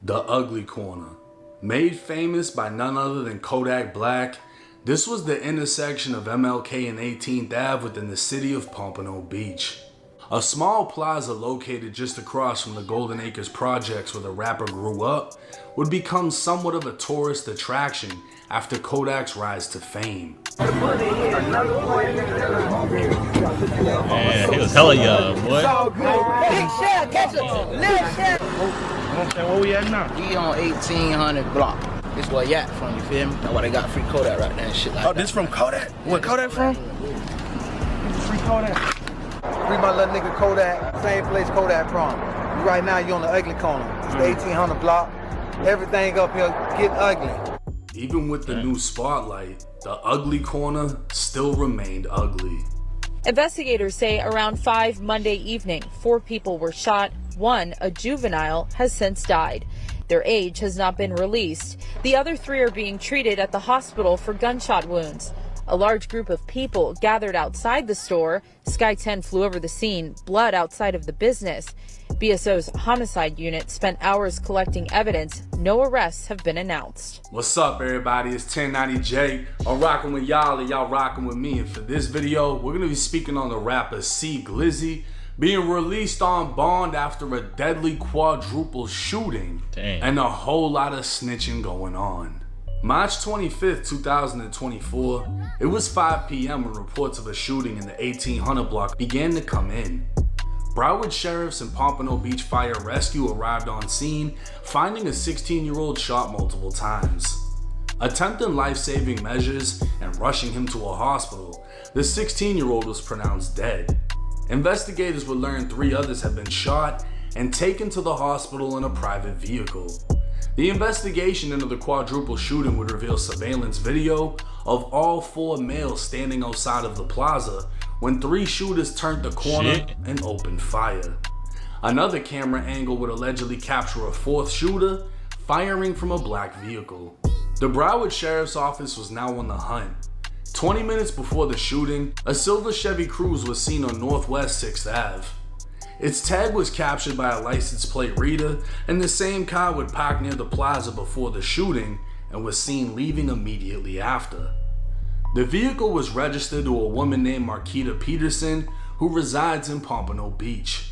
The Ugly Corner. Made famous by none other than Kodak Black, this was the intersection of MLK and 18th Ave within the city of Pompano Beach. A small plaza located just across from the Golden Acres projects where the rapper grew up would become somewhat of a tourist attraction after Kodak's rise to fame. Man, he was hella young, boy. Big shell, catch a little shell. Where we at now? We on 1800 block. This where Yak from, you feel me? That's why they got free Kodak right there and shit like that. Oh, this from Kodak? Where Kodak from? Free Kodak. Free my little nigga Kodak, same place Kodak from. Right now you on the Ugly Corner. It's the 1800 block. Everything up here get ugly. Even with the new spotlight, the Ugly Corner still remained ugly. Investigators say around 5 Monday evening, 4 people were shot. 1, a juvenile, has since died. Their age has not been released. The other 3 are being treated at the hospital for gunshot wounds. A large group of people gathered outside the store. Sky 10 flew over the scene, blood outside of the business. BSO's homicide unit spent hours collecting evidence. No arrests have been announced. What's up, everybody? It's 1090J. I'm rocking with y'all and y'all rocking with me. And for this video, we're going to be speaking on the rapper C Glizzy being released on bond after a deadly quadruple shooting. Damn. And a whole lot of snitching going on. March 25th, 2024, it was 5 p.m. when reports of a shooting in the 1800 block began to come in. Broward sheriffs and Pompano Beach Fire Rescue arrived on scene, finding a 16-year-old shot multiple times. Attempting life-saving measures and rushing him to a hospital, the 16-year-old was pronounced dead. Investigators would learn 3 others had been shot and taken to the hospital in a private vehicle. The investigation into the quadruple shooting would reveal surveillance video of all 4 males standing outside of the plaza when 3 shooters turned the corner and opened fire. Another camera angle would allegedly capture a 4th shooter firing from a black vehicle. The Broward Sheriff's Office was now on the hunt. 20 minutes before the shooting, a silver Chevy Cruze was seen on Northwest 6th Ave. Its tag was captured by a license plate reader, and the same car would park near the plaza before the shooting and was seen leaving immediately after. The vehicle was registered to a woman named Marquita Peterson who resides in Pompano Beach.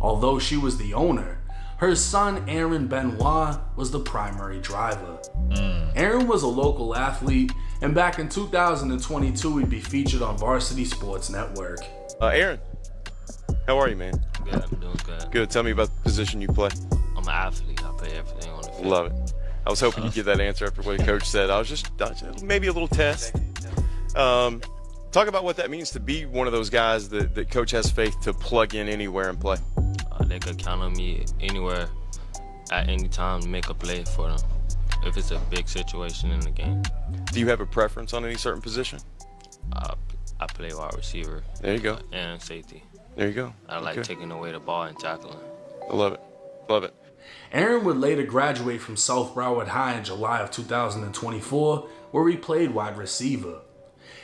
Although she was the owner, her son Aaron Benoit was the primary driver. Aaron was a local athlete, and back in 2022 he'd be featured on Varsity Sports Network. Aaron, how are you, man? Good, I'm doing good. Good. Tell me about the position you play. I'm an athlete. I play everything on the field. Love it. I was hoping you'd give that answer after what the coach said. I was just maybe a little test. Talk about what that means to be one of those guys that coach has faith to plug in anywhere and play. They could count on me anywhere, at any time, to make a play for them if it's a big situation in the game. Do you have a preference on any certain position? I play wide receiver. There you go. And safety. There you go. I like taking away the ball and tackling. I love it. Love it. Aaron would later graduate from South Broward High in July of 2024, where he played wide receiver.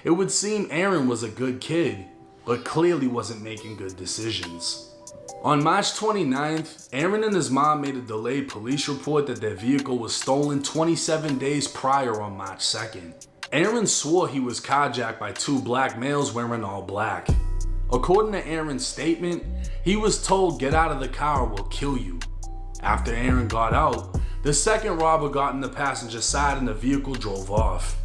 It would seem Aaron was a good kid, but clearly wasn't making good decisions. On March 29th, Aaron and his mom made a delayed police report that their vehicle was stolen 27 days prior on March 2nd. Aaron swore he was carjacked by 2 black males wearing all black. According to Aaron's statement, he was told, "Get out of the car or we'll kill you." After Aaron got out, the second robber got in the passenger side and the vehicle drove off.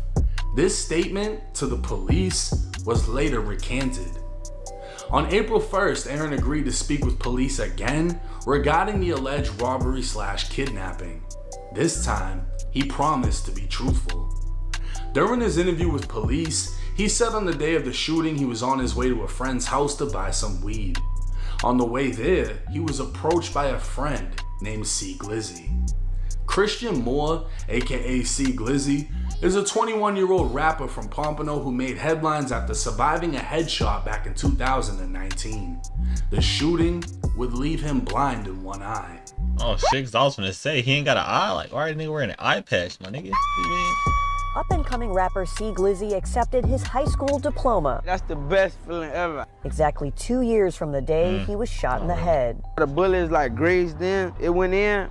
This statement to the police was later recanted. On April 1st, Aaron agreed to speak with police again regarding the alleged robbery/kidnapping. This time, he promised to be truthful. During his interview with police, he said on the day of the shooting he was on his way to a friend's house to buy some weed. On the way there, he was approached by a friend named C Glizzy. Christian Moore, aka C Glizzy, is a 21-year-old rapper from Pompano who made headlines after surviving a headshot back in 2019. The shooting would leave him blind in one eye. Oh shit, 'cause I was gonna say, he ain't got an eye. Like, why are they wearing an eye patch, my nigga? Up-and-coming rapper C Glizzy accepted his high school diploma. That's the best feeling ever. Exactly 2 years from the day he was shot in the head. The bullet is like grazed in, it went in,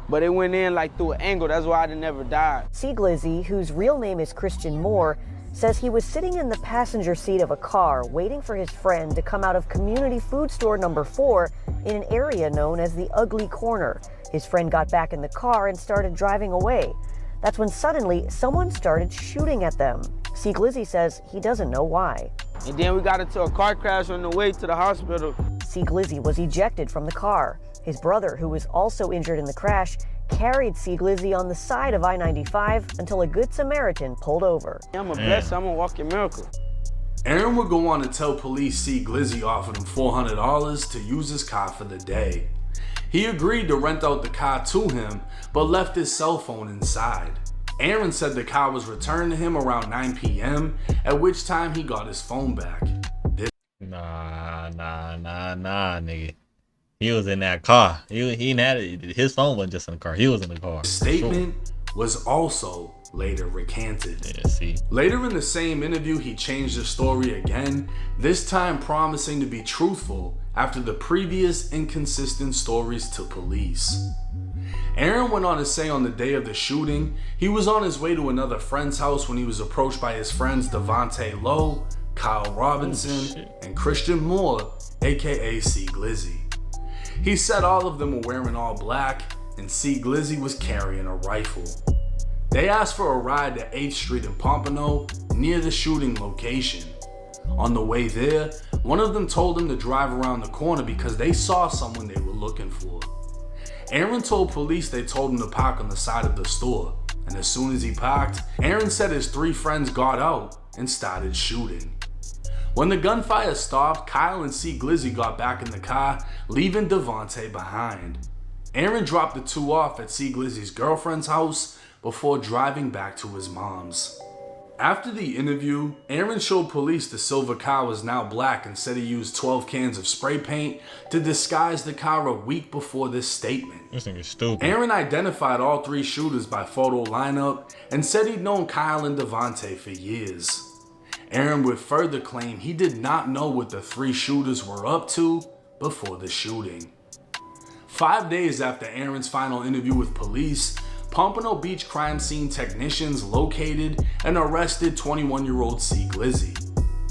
but it went in like through an angle. That's why I didn't never die. C. Glizzy, whose real name is Christian Moore, says he was sitting in the passenger seat of a car waiting for his friend to come out of community food store number 4 in an area known as the Ugly Corner. His friend got back in the car and started driving away. That's when suddenly someone started shooting at them. C. Glizzy says he doesn't know why. And then we got into a car crash on the way to the hospital. C. Glizzy was ejected from the car. His brother, who was also injured in the crash, carried C. Glizzy on the side of I-95 until a good Samaritan pulled over. I'm a blessing, I'm a walking miracle. Aaron would go on to tell police C. Glizzy offered him $400 to use his car for the day. He agreed to rent out the car to him, but left his cell phone inside. Aaron said the car was returned to him around 9 p.m., at which time he got his phone back. Nah, nigga. He was in that car. He had it. His phone wasn't just in the car. He was in the car. His statement was also later recanted. Yeah, see. Later in the same interview, he changed the story again, this time promising to be truthful after the previous inconsistent stories to police. Aaron went on to say on the day of the shooting, he was on his way to another friend's house when he was approached by his friends Devontae Lowe, Kyle Robinson, and Christian Moore, aka C. Glizzy. He said all of them were wearing all black, and C. Glizzy was carrying a rifle. They asked for a ride to 8th Street in Pompano, near the shooting location. On the way there, one of them told him to drive around the corner because they saw someone they were looking for. Aaron told police they told him to park on the side of the store, and as soon as he parked, Aaron said his 3 friends got out and started shooting. When the gunfire stopped, Kyle and C. Glizzy got back in the car, leaving Devontae behind. Aaron dropped the 2 off at C. Glizzy's girlfriend's house before driving back to his mom's. After the interview, Aaron showed police the silver car was now black and said he used 12 cans of spray paint to disguise the car a week before this statement. This thing is stupid. Aaron identified all 3 shooters by photo lineup and said he'd known Kyle and Devontae for years. Aaron would further claim he did not know what the 3 shooters were up to before the shooting. 5 days after Aaron's final interview with police, Pompano Beach crime scene technicians located and arrested 21-year-old C. Glizzy.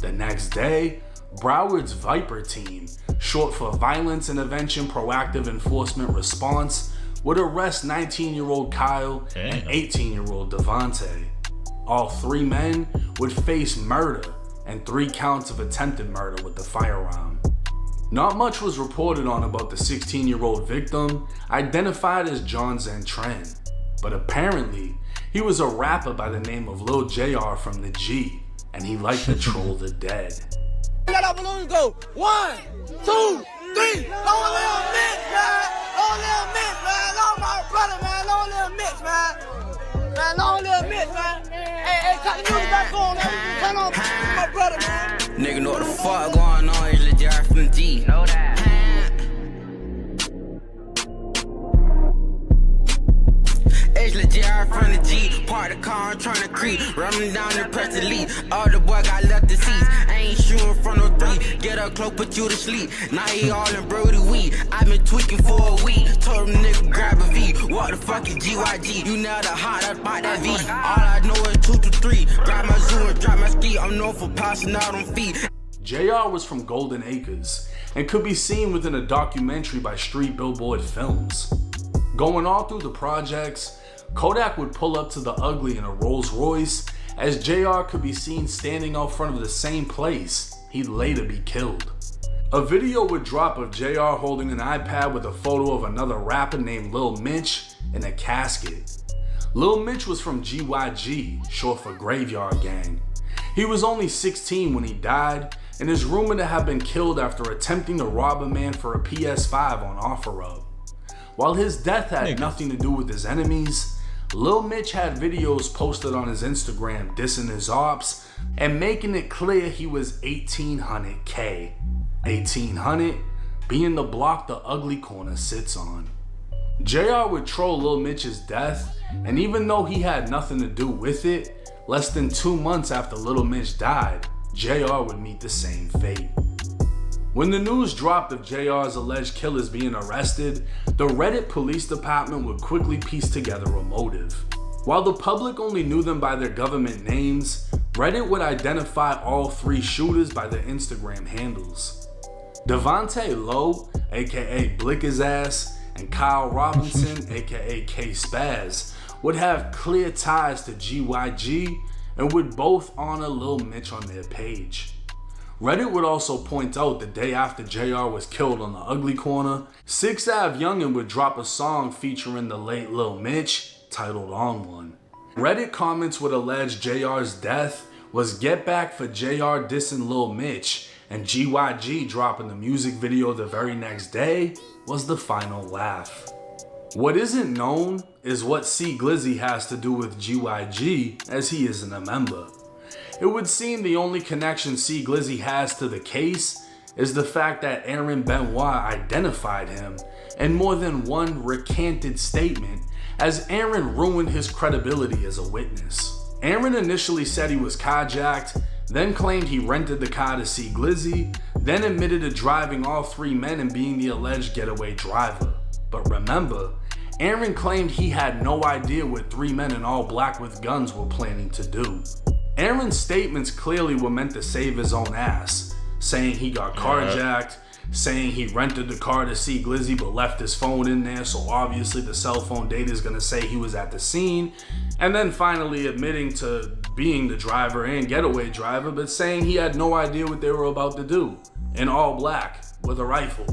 The next day, Broward's Viper team, short for Violence Intervention Proactive Enforcement Response, would arrest 19-year-old Kyle and 18-year-old Devontae. All 3 men would face murder and 3 counts of attempted murder with the firearm. Not much was reported on about the 16-year-old victim, identified as John Zentren. But apparently, he was a rapper by the name of Lil JR from the G, and he liked to troll the dead. Let our balloons go. 1, 2, 3. Long little mix, man. Long little mix, man. Long my brother, man. Long little mix, man. Man, long little mix, man. Hey, cut the music back on, man. Turn on my brother, man. Nigga know what the fuck going on. It's Lil JR from the G. Know that. It's Lil JR from the G. Park the car, I'm trying to creep. Running down the press delete. All the boy got left the seats. I ain't shooting from no 3. Get up close, put you to sleep. Now he all in Brody weed. I been tweaking for a week. Told him nigga grab a V. What the fuck is GYG? You nailed the hot up by that V. All I know is 2 to 3. Grab my zoo and drop my ski. I'm known for passing out on feet. JR was from Golden Acres and could be seen within a documentary by Street Billboard Films. Going all through the projects, Kodak would pull up to the Ugly in a Rolls Royce, as JR could be seen standing out front of the same place he'd later be killed. A video would drop of JR holding an iPad with a photo of another rapper named Lil Mitch in a casket. Lil Mitch was from GYG, short for Graveyard Gang. He was only 16 when he died, and is rumored to have been killed after attempting to rob a man for a PS5 on OfferUp. While his death had nothing to do with his enemies, Lil Mitch had videos posted on his Instagram dissing his ops and making it clear he was 1800K. 1800 being the block the Ugly Corner sits on. JR would troll Lil Mitch's death, and even though he had nothing to do with it, less than 2 months after Lil Mitch died, JR would meet the same fate. When the news dropped of JR's alleged killers being arrested, the Reddit police department would quickly piece together a motive. While the public only knew them by their government names, Reddit would identify all three shooters by their Instagram handles. Devontae Lowe, aka Blick His Ass, and Kyle Robinson, aka K Spaz, would have clear ties to GYG and would both honor Lil Mitch on their page. Reddit would also point out the day after JR was killed on the Ugly Corner, 6 Ave Youngin would drop a song featuring the late Lil Mitch titled On One. Reddit comments would allege JR's death was get back for JR dissing Lil Mitch, and GYG dropping the music video the very next day was the final laugh. What isn't known is what C Glizzy has to do with GYG, as he isn't a member. It would seem the only connection C Glizzy has to the case is the fact that Aaron Benoit identified him in more than one recanted statement, as Aaron ruined his credibility as a witness. Aaron initially said he was carjacked, then claimed he rented the car to C Glizzy, then admitted to driving all three men and being the alleged getaway driver. But remember, Aaron claimed he had no idea what 3 men in all black with guns were planning to do. Aaron's statements clearly were meant to save his own ass, saying he got carjacked, saying he rented the car to C Glizzy but left his phone in there, so obviously the cell phone data is going to say he was at the scene, and then finally admitting to being the driver and getaway driver, but saying he had no idea what they were about to do, in all black, with a rifle.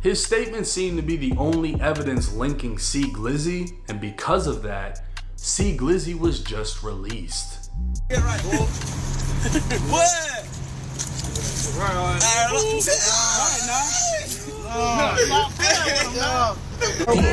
His statements seemed to be the only evidence linking C Glizzy, and because of that, C Glizzy was just released. Get right, boy. What?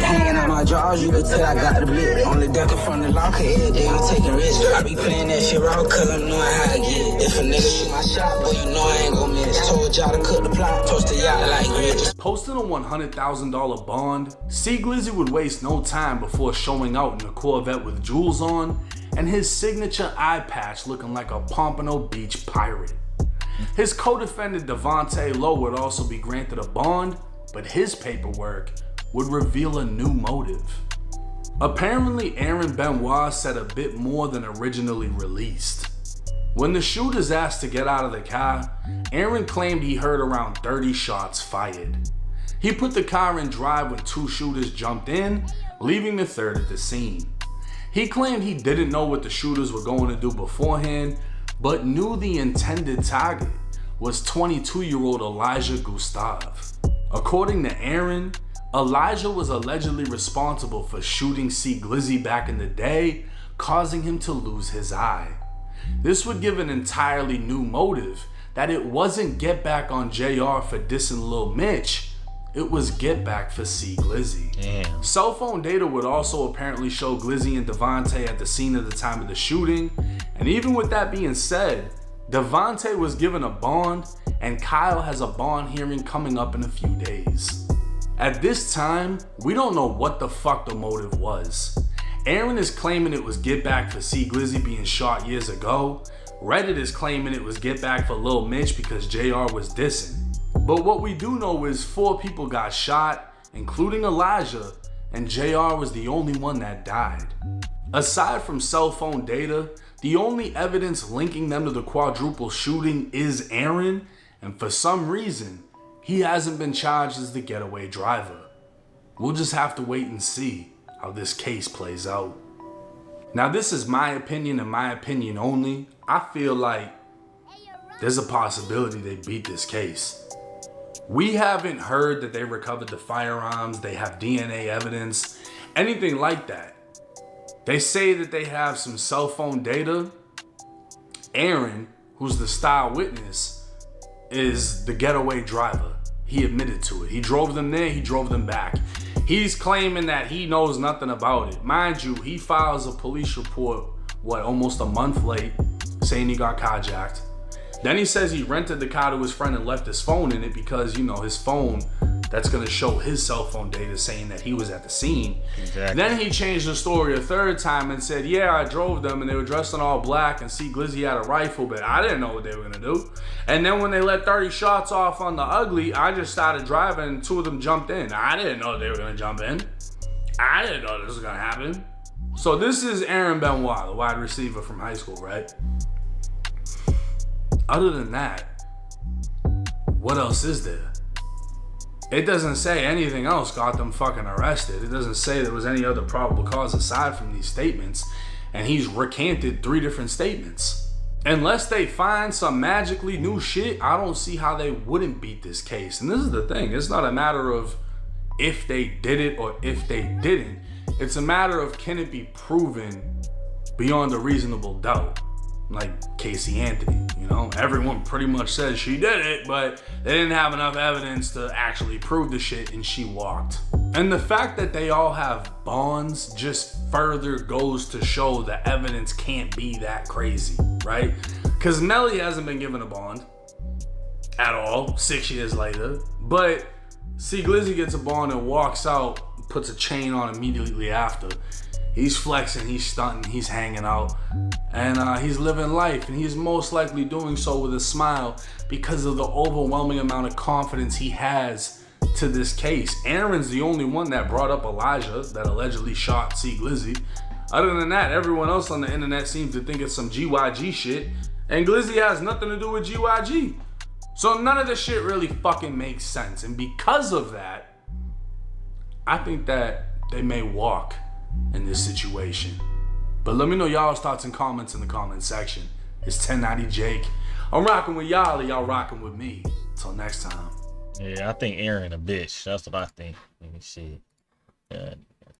Hanging out my drawers, you can tell I got the blick. Only ducking from the locker, every day I'm taking risks. I be playing that shit raw, cause I'm knowing how to get. If a nigga shoot my shot, boy, you know I ain't gon' miss. Told y'all to cook the plot, toast the yacht like grits. Posting a $100,000 bond, C Glizzy would waste no time before showing out in a Corvette with jewels on, and his signature eye patch looking like a Pompano Beach pirate. His co-defendant Devontae Lowe would also be granted a bond, but his paperwork would reveal a new motive. Apparently, Aaron Benoit said a bit more than originally released. When the shooters asked to get out of the car, Aaron claimed he heard around 30 shots fired. He put the car in drive when 2 shooters jumped in, leaving the third at the scene. He claimed he didn't know what the shooters were going to do beforehand, but knew the intended target was 22-year-old Elijah Gustave. According to Aaron, Elijah was allegedly responsible for shooting C Glizzy back in the day, causing him to lose his eye. This would give an entirely new motive, that it wasn't get back on JR for dissing Lil Mitch, it was get back for C Glizzy. Damn. Cell phone data would also apparently show Glizzy and Devontae at the scene at the time of the shooting, and even with that being said, Devontae was given a bond, and Kyle has a bond hearing coming up in a few days. At this time, we don't know what the fuck the motive was. Aaron is claiming it was get back for C Glizzy being shot years ago. Reddit is claiming it was get back for Lil Mitch because JR was dissing. But what we do know is 4 people got shot, including Elijah, and JR was the only one that died. Aside from cell phone data, the only evidence linking them to the quadruple shooting is Aaron, and for some reason, he hasn't been charged as the getaway driver. We'll just have to wait and see how this case plays out. Now, this is my opinion and my opinion only. I feel like there's a possibility they beat this case. We haven't heard that they recovered the firearms, they have DNA evidence, anything like that. They say that they have some cell phone data. Aaron, who's the star witness, is the getaway driver. He admitted to it. He drove them there, he drove them back. He's claiming that he knows nothing about it. Mind you, he files a police report, almost a month late, saying he got carjacked. Then he says he rented the car to his friend and left his phone in it because, his phone that's going to show his cell phone data saying that he was at the scene. Exactly. Then he changed the story a third time and said, yeah, I drove them and they were dressed in all black and see Glizzy had a rifle, but I didn't know what they were going to do. And then when they let 30 shots off on the Ugly, I just started driving and 2 of them jumped in. I didn't know they were going to jump in. I didn't know this was going to happen. So this is Aaron Benoit, the wide receiver from high school, right? Other than that, what else is there? It doesn't say anything else got them fucking arrested. It doesn't say there was any other probable cause aside from these statements. And he's recanted 3 different statements. Unless they find some magically new shit, I don't see how they wouldn't beat this case. And this is the thing. It's not a matter of if they did it or if they didn't. It's a matter of can it be proven beyond a reasonable doubt. Like Casey Anthony, you know, everyone pretty much says she did it, but they didn't have enough evidence to actually prove the shit, and she walked. And the fact that they all have bonds just further goes to show the evidence can't be that crazy, right? Because Melly hasn't been given a bond at all 6 years later, but see, Glizzy gets a bond and walks out, puts a chain on immediately after. He's flexing, he's stunting, he's hanging out, and he's living life, and he's most likely doing so with a smile because of the overwhelming amount of confidence he has to this case. Aaron's the only one that brought up Elijah that allegedly shot C. Glizzy. Other than that, everyone else on the internet seems to think it's some GYG shit, and Glizzy has nothing to do with GYG. So none of this shit really fucking makes sense, and because of that, I think that they may walk in this situation. But let me know y'all's thoughts and comments in the comment section. It's 1090 Jake. I'm rocking with y'all, and y'all rocking with me. Until next time. Yeah, I think Aaron a bitch. That's what I think. Let me see.